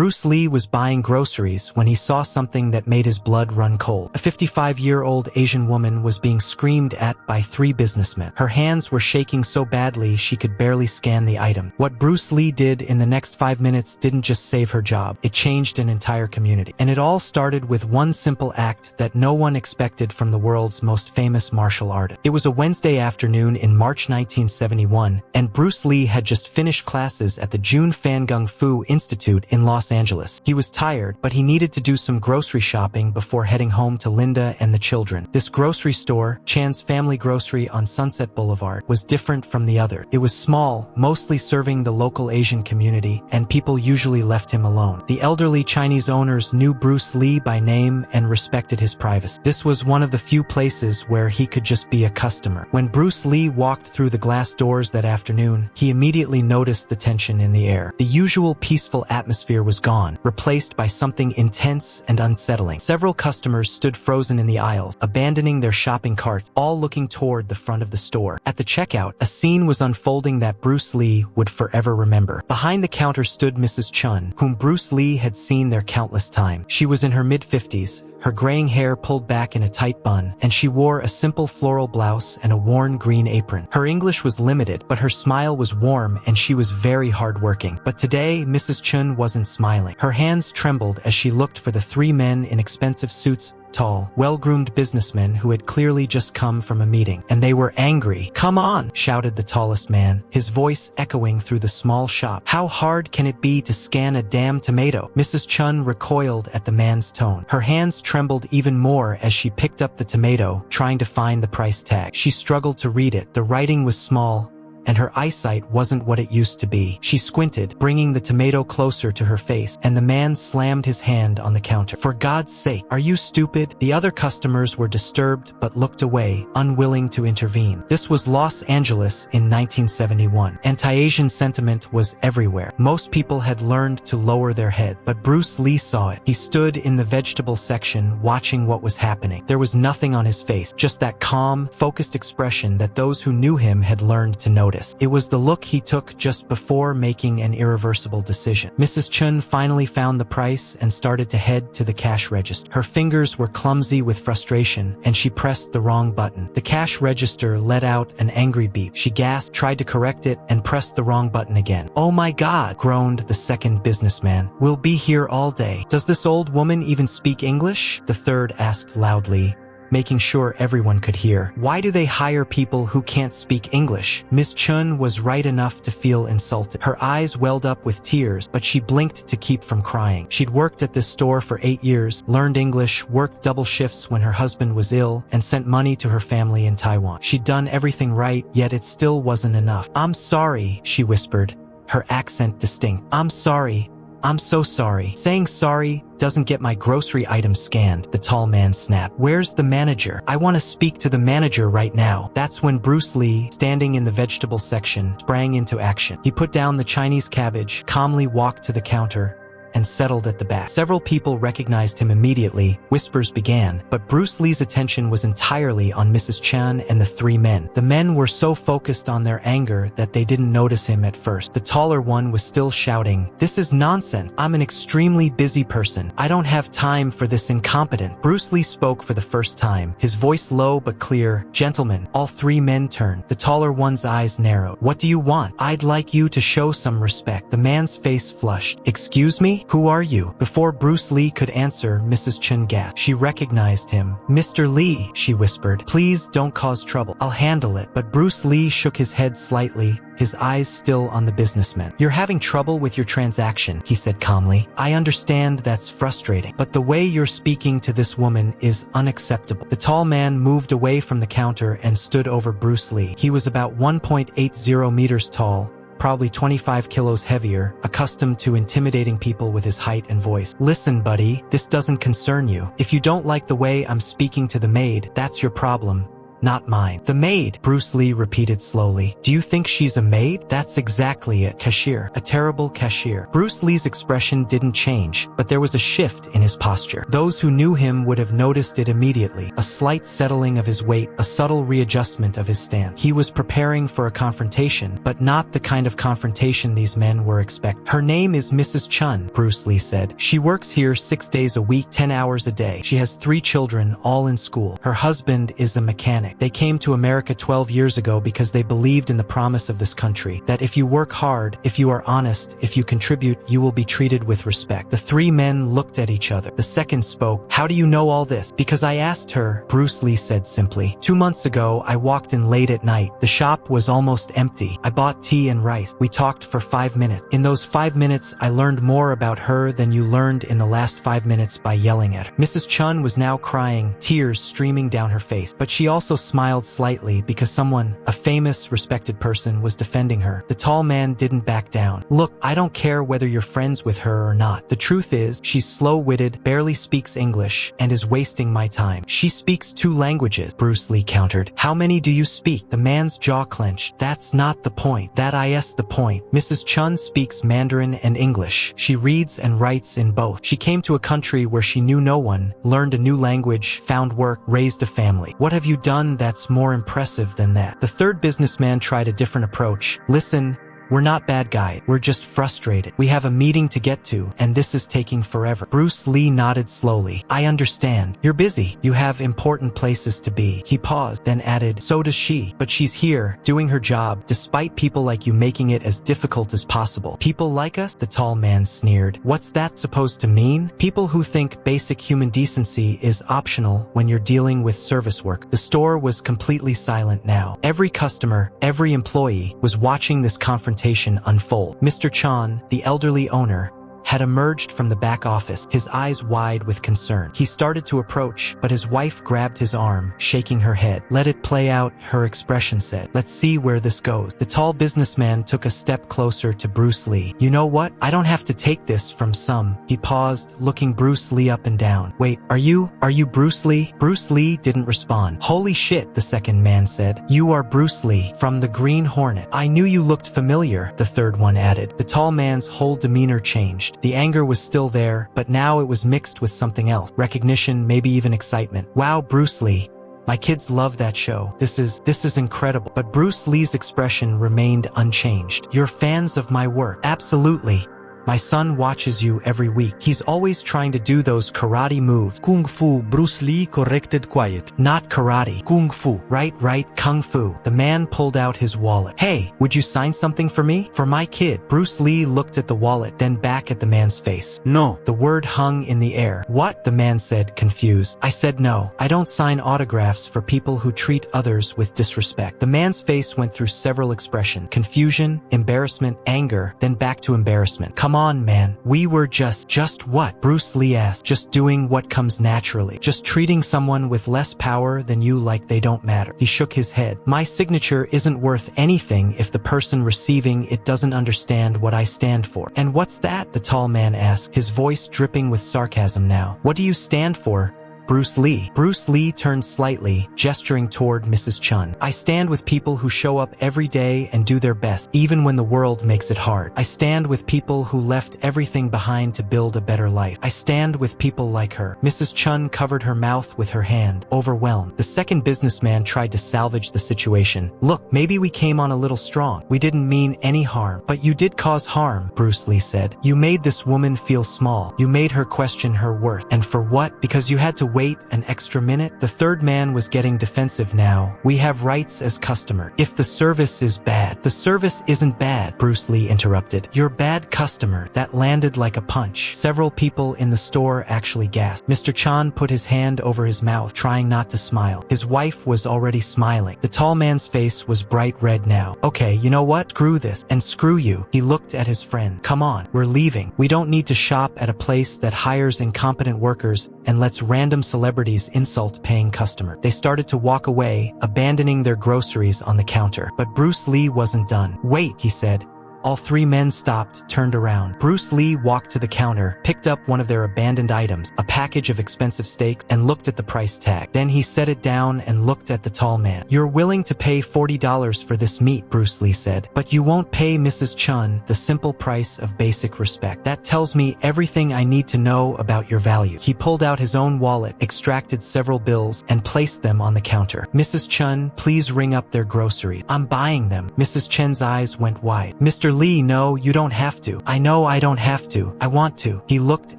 Bruce Lee was buying groceries when he saw something that made his blood run cold. A 55-year-old Asian woman was being screamed at by 3 businessmen. Her hands were shaking so badly she could barely scan the item. What Bruce Lee did in the next 5 minutes didn't just save her job, it changed an entire community. And it all started with one simple act that no one expected from the world's most famous martial artist. It was a Wednesday afternoon in March 1971, and Bruce Lee had just finished classes at the Jun Fangung Fu Institute in Los Angeles. He was tired, but he needed to do some grocery shopping before heading home to Linda and the children. This grocery store, Chan's Family Grocery on Sunset Boulevard, was different from the other. It was small, mostly serving the local Asian community, and people usually left him alone. The elderly Chinese owners knew Bruce Lee by name and respected his privacy. This was one of the few places where he could just be a customer. When Bruce Lee walked through the glass doors that afternoon, he immediately noticed the tension in the air. The usual peaceful atmosphere was gone, replaced by something intense and unsettling. Several customers stood frozen in the aisles, abandoning their shopping carts, all looking toward the front of the store. At the checkout, a scene was unfolding that Bruce Lee would forever remember. Behind the counter stood Mrs. Chun, whom Bruce Lee had seen there countless times. She was in her mid-50s, her graying hair pulled back in a tight bun, and she wore a simple floral blouse and a worn green apron. Her English was limited, but her smile was warm and she was very hardworking. But today, Mrs. Chun wasn't smiling. Her hands trembled as she looked for the 3 men in expensive suits, tall, well-groomed businessmen who had clearly just come from a meeting. And they were angry. "Come on!" shouted the tallest man, his voice echoing through the small shop. "How hard can it be to scan a damn tomato?" Mrs. Chun recoiled at the man's tone. Her hands trembled even more as she picked up the tomato, trying to find the price tag. She struggled to read it. The writing was small, and her eyesight wasn't what it used to be. She squinted, bringing the tomato closer to her face, and the man slammed his hand on the counter. "For God's sake, are you stupid?" The other customers were disturbed but looked away, unwilling to intervene. This was Los Angeles in 1971. Anti-Asian sentiment was everywhere. Most people had learned to lower their head, but Bruce Lee saw it. He stood in the vegetable section, watching what was happening. There was nothing on his face, just that calm, focused expression that those who knew him had learned to notice. It was the look he took just before making an irreversible decision. Mrs. Chun finally found the price and started to head to the cash register. Her fingers were clumsy with frustration, and she pressed the wrong button. The cash register let out an angry beep. She gasped, tried to correct it, and pressed the wrong button again. "Oh my God," groaned the second businessman. "We'll be here all day." "Does this old woman even speak English?" the third asked loudly, making sure everyone could hear. "Why do they hire people who can't speak English?" Miss Chun was right enough to feel insulted. Her eyes welled up with tears, but she blinked to keep from crying. She'd worked at this store for 8 years, learned English, worked double shifts when her husband was ill, and sent money to her family in Taiwan. She'd done everything right, yet it still wasn't enough. "I'm sorry," she whispered, her accent distinct. "I'm sorry. I'm so sorry." "Saying sorry doesn't get my grocery items scanned," the tall man snapped. "Where's the manager? I want to speak to the manager right now." That's when Bruce Lee, standing in the vegetable section, sprang into action. He put down the Chinese cabbage, calmly walked to the counter, and settled at the back. Several people recognized him immediately. Whispers began, but Bruce Lee's attention was entirely on Mrs. Chan and the 3 men. The men were so focused on their anger that they didn't notice him at first. The taller one was still shouting, "This is nonsense. I'm an extremely busy person. I don't have time for this incompetence." Bruce Lee spoke for the first time, his voice low but clear. "Gentlemen." All 3 men turned. The taller one's eyes narrowed. "What do you want?" "I'd like you to show some respect." The man's face flushed. "Excuse me? Who are you?" Before Bruce Lee could answer, Mrs. Chen gasped. She recognized him. "Mr. Lee," she whispered. "Please don't cause trouble. I'll handle it." But Bruce Lee shook his head slightly, his eyes still on the businessman. "You're having trouble with your transaction," he said calmly. "I understand that's frustrating, but the way you're speaking to this woman is unacceptable." The tall man moved away from the counter and stood over Bruce Lee. He was about 1.80 meters tall, probably 25 kilos heavier, accustomed to intimidating people with his height and voice. "Listen, buddy, this doesn't concern you. If you don't like the way I'm speaking to the maid, that's your problem. not mine. The maid, Bruce Lee repeated slowly. Do you think she's a maid? That's exactly it. Cashier. A terrible cashier. Bruce Lee's expression didn't change, but there was a shift in his posture. Those who knew him would have noticed it immediately. A slight settling of his weight, a subtle readjustment of his stance. He was preparing for a confrontation, but not the kind of confrontation these men were expecting. Her name is Mrs. Chun, Bruce Lee said. She works here 6 days a week, 10 hours a day. She has 3 children, all in school. Her husband is a mechanic. They came to America 12 years ago because they believed in the promise of this country, that if you work hard, if you are honest, if you contribute, you will be treated with respect. The 3 men looked at each other. The second spoke. How do you know all this? Because I asked her, Bruce Lee said simply. 2 months ago, I walked in late at night. The shop was almost empty. I bought tea and rice. We talked for 5 minutes. In those 5 minutes, I learned more about her than you learned in the last 5 minutes by yelling at her. Mrs. Chun was now crying, tears streaming down her face, but she also smiled slightly because someone, a famous, respected person, was defending her. The tall man didn't back down. Look, I don't care whether you're friends with her or not. The truth is, she's slow-witted, barely speaks English, and is wasting my time. She speaks 2 languages, Bruce Lee countered. How many do you speak? The man's jaw clenched. That's not the point. That is the point. Mrs. Chun speaks Mandarin and English. She reads and writes in both. She came to a country where she knew no one, learned a new language, found work, raised a family. What have you done that's more impressive than that? The third businessman tried a different approach. Listen, we're not bad guys. We're just frustrated. We have a meeting to get to, and this is taking forever. Bruce Lee nodded slowly. I understand. You're busy. You have important places to be. He paused, then added, so does she. But she's here, doing her job, despite people like you making it as difficult as possible. People like us? The tall man sneered. What's that supposed to mean? People who think basic human decency is optional when you're dealing with service work. The store was completely silent now. Every customer, every employee was watching this confrontation unfold. Mr. Chun, the elderly owner, had emerged from the back office, his eyes wide with concern. He started to approach, but his wife grabbed his arm, shaking her head. Let it play out, her expression said. Let's see where this goes. The tall businessman took a step closer to Bruce Lee. You know what? I don't have to take this from some. He paused, looking Bruce Lee up and down. Wait, are you Bruce Lee? Bruce Lee didn't respond. Holy shit, the second man said. You are Bruce Lee, from the Green Hornet. I knew you looked familiar, the third one added. The tall man's whole demeanor changed. The anger was still there, but now it was mixed with something else. Recognition, maybe even excitement. Wow, Bruce Lee. My kids love that show. This is incredible. But Bruce Lee's expression remained unchanged. You're fans of my work. Absolutely. My son watches you every week. He's always trying to do those karate moves. Kung Fu, Bruce Lee corrected quiet. Not karate. Kung Fu. Right, Kung Fu. The man pulled out his wallet. Hey, would you sign something for me? For my kid. Bruce Lee looked at the wallet, then back at the man's face. No. The word hung in the air. What? The man said, confused. I said no. I don't sign autographs for people who treat others with disrespect. The man's face went through several expressions. Confusion, embarrassment, anger, then back to embarrassment. Come on, man. We were just what? Bruce Lee asked. Just doing what comes naturally. Just treating someone with less power than you like they don't matter. He shook his head. My signature isn't worth anything if the person receiving it doesn't understand what I stand for. And what's that? The tall man asked, his voice dripping with sarcasm now. What do you stand for? Bruce Lee. Bruce Lee turned slightly, gesturing toward Mrs. Chun. I stand with people who show up every day and do their best, even when the world makes it hard. I stand with people who left everything behind to build a better life. I stand with people like her. Mrs. Chun covered her mouth with her hand, overwhelmed. The second businessman tried to salvage the situation. Look, maybe we came on a little strong. We didn't mean any harm. But you did cause harm, Bruce Lee said. You made this woman feel small. You made her question her worth. And for what? Because you had to wait an extra minute? The third man was getting defensive now. We have rights as customer. If the service is bad. The service isn't bad, Bruce Lee interrupted. You're bad customer. That landed like a punch. Several people in the store actually gasped. Mr. Chan put his hand over his mouth, trying not to smile. His wife was already smiling. The tall man's face was bright red now. Okay, you know what? Screw this. And screw you. He looked at his friend. Come on, we're leaving. We don't need to shop at a place that hires incompetent workers and lets random celebrities insult paying customer. They started to walk away, abandoning their groceries on the counter. But Bruce Lee wasn't done. Wait, he said. All three men stopped, turned around. Bruce Lee walked to the counter, picked up one of their abandoned items, a package of expensive steaks, and looked at the price tag. Then he set it down and looked at the tall man. "You're willing to pay $40 for this meat," Bruce Lee said, "but you won't pay Mrs. Chun the simple price of basic respect. That tells me everything I need to know about your value." He pulled out his own wallet, extracted several bills, and placed them on the counter. "Mrs. Chun, please ring up their groceries. I'm buying them." Mrs. Chen's eyes went wide. "Mr. Lee, no, you don't have to." "I know I don't have to. I want to." He looked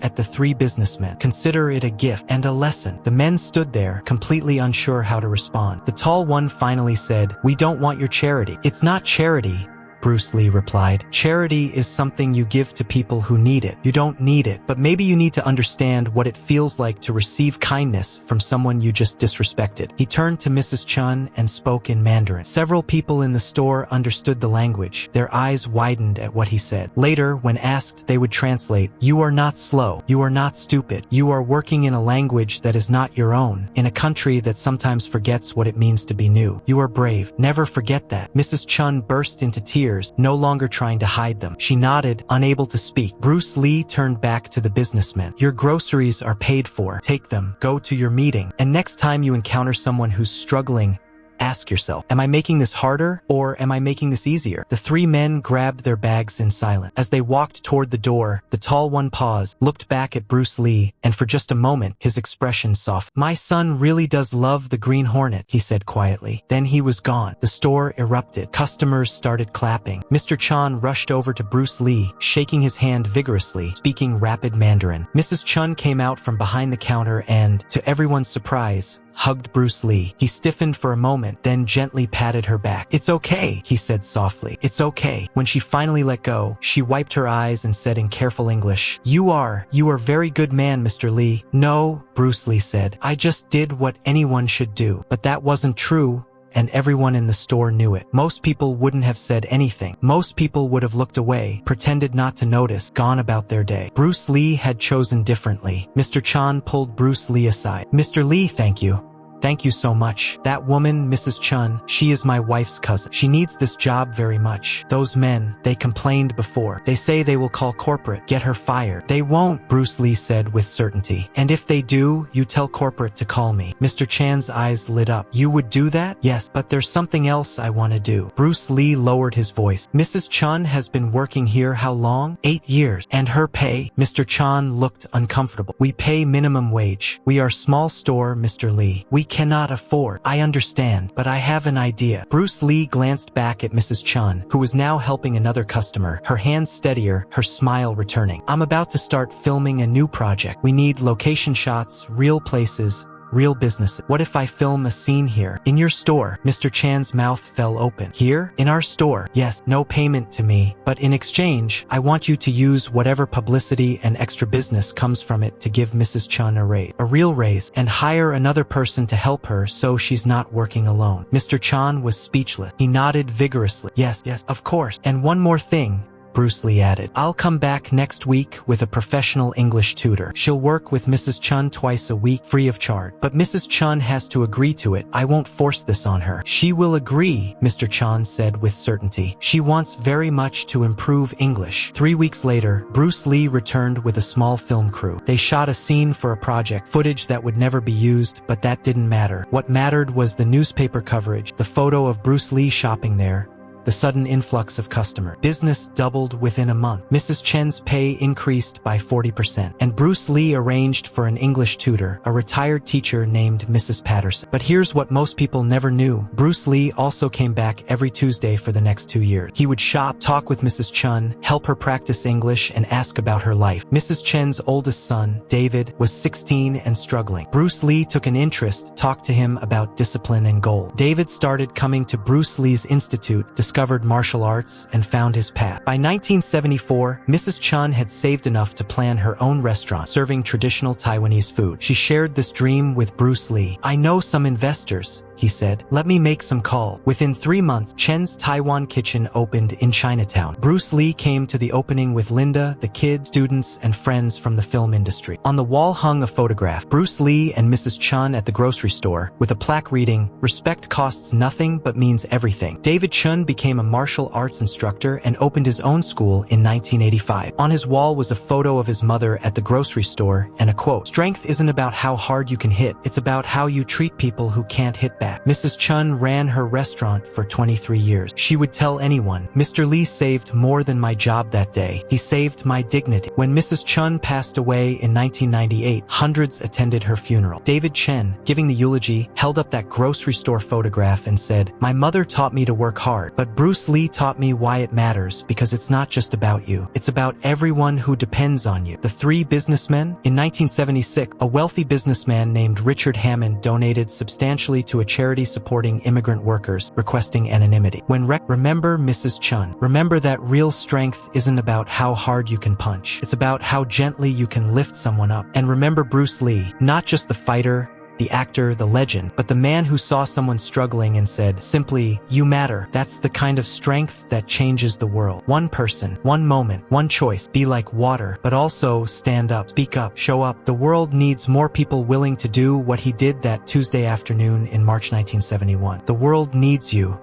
at the three businessmen. "Consider it a gift and a lesson." The men stood there, completely unsure how to respond. The tall one finally said, "We don't want your charity." "It's not charity," Bruce Lee replied. "Charity is something you give to people who need it. You don't need it, but maybe you need to understand what it feels like to receive kindness from someone you just disrespected." He turned to Mrs. Chun and spoke in Mandarin. Several people in the store understood the language. Their eyes widened at what he said. Later, when asked, they would translate, "You are not slow. You are not stupid. You are working in a language that is not your own, in a country that sometimes forgets what it means to be new. You are brave. Never forget that." Mrs. Chun burst into tears, no longer trying to hide them. She nodded, unable to speak. Bruce Lee turned back to the businessman. "Your groceries are paid for. Take them. Go to your meeting. And next time you encounter someone who's struggling, ask yourself, am I making this harder or am I making this easier?" The three men grabbed their bags in silence. As they walked toward the door, the tall one paused, looked back at Bruce Lee, and for just a moment, his expression softened. "My son really does love the Green Hornet," he said quietly. Then he was gone. The store erupted. Customers started clapping. Mr. Chun rushed over to Bruce Lee, shaking his hand vigorously, speaking rapid Mandarin. Mrs. Chun came out from behind the counter and, to everyone's surprise, hugged Bruce Lee. He stiffened for a moment, then gently patted her back. "It's okay," he said softly. "It's okay." When she finally let go, she wiped her eyes and said in careful English, You are very good man, Mr. Lee." "No," Bruce Lee said. "I just did what anyone should do." But that wasn't true, and everyone in the store knew it. Most people wouldn't have said anything. Most people would have looked away, pretended not to notice, gone about their day. Bruce Lee had chosen differently. Mr. Chun pulled Bruce Lee aside. "Mr. Lee, thank you. Thank you so much. That woman, Mrs. Chun, she is my wife's cousin. She needs this job very much. Those men, they complained before. They say they will call corporate, get her fired." "They won't," Bruce Lee said with certainty. "And if they do, you tell corporate to call me." Mr. Chan's eyes lit up. "You would do that?" "Yes, but there's something else I want to do." Bruce Lee lowered his voice. "Mrs. Chun has been working here how long?" 8 years. "And her pay?" Mr. Chun looked uncomfortable. "We pay minimum wage. We are small store, Mr. Lee. We cannot afford." "I understand, but I have an idea." Bruce Lee glanced back at Mrs. Chun, who was now helping another customer, her hands steadier, her smile returning. "I'm about to start filming a new project. We need location shots, real places, real businesses. What if I film a scene here? In your store?" Mr. Chan's mouth fell open. "Here? In our store?" "Yes, no payment to me, but in exchange, I want you to use whatever publicity and extra business comes from it to give Mrs. Chun a raise. A real raise, and hire another person to help her so she's not working alone." Mr. Chun was speechless. He nodded vigorously. Yes, of course. "And one more thing," Bruce Lee added. "I'll come back next week with a professional English tutor. She'll work with Mrs. Chun twice a week, free of charge. But Mrs. Chun has to agree to it. I won't force this on her." "She will agree," Mr. Chun said with certainty. "She wants very much to improve English." 3 weeks later, Bruce Lee returned with a small film crew. They shot a scene for a project, footage that would never be used, but that didn't matter. What mattered was the newspaper coverage, the photo of Bruce Lee shopping there, the sudden influx of customers. Business doubled within a month. Mrs. Chen's pay increased by 40%, and Bruce Lee arranged for an English tutor, a retired teacher named Mrs. Patterson. But here's what most people never knew. Bruce Lee also came back every Tuesday for the next 2 years. He would shop, talk with Mrs. Chun, help her practice English, and ask about her life. Mrs. Chen's oldest son, David, was 16 and struggling. Bruce Lee took an interest, talked to him about discipline and goal. David started coming to Bruce Lee's institute, discovered martial arts, and found his path. By 1974, Mrs. Chun had saved enough to plan her own restaurant, serving traditional Taiwanese food. She shared this dream with Bruce Lee. "I know some investors," he said. Let me make some calls. Within 3 months, Chen's Taiwan kitchen opened in Chinatown. Bruce Lee came to the opening with Linda, the kids, students, and friends from the film industry. On the wall hung a photograph, Bruce Lee and Mrs. Chun at the grocery store, with a plaque reading, "Respect costs nothing but means everything." David Chun became a martial arts instructor and opened his own school in 1985. On his wall was a photo of his mother at the grocery store and a quote, "Strength isn't about how hard you can hit, it's about how you treat people who can't hit back." Mrs. Chun ran her restaurant for 23 years. She would tell anyone, "Mr. Lee saved more than my job that day. He saved my dignity." When Mrs. Chun passed away in 1998, hundreds attended her funeral. David Chen, giving the eulogy, held up that grocery store photograph and said, "My mother taught me to work hard, but Bruce Lee taught me why it matters, because it's not just about you. It's about everyone who depends on you." The three businessmen? In 1976, a wealthy businessman named Richard Hammond donated substantially to a charity supporting immigrant workers, requesting anonymity. Remember Mrs. Chun. Remember that real strength isn't about how hard you can punch. It's about how gently you can lift someone up. And remember Bruce Lee, not just the fighter, the actor, the legend, but the man who saw someone struggling and said, simply, "You matter." That's the kind of strength that changes the world. One person, one moment, one choice. Be like water, but also stand up, speak up, show up. The world needs more people willing to do what he did that Tuesday afternoon in March 1971. The world needs you.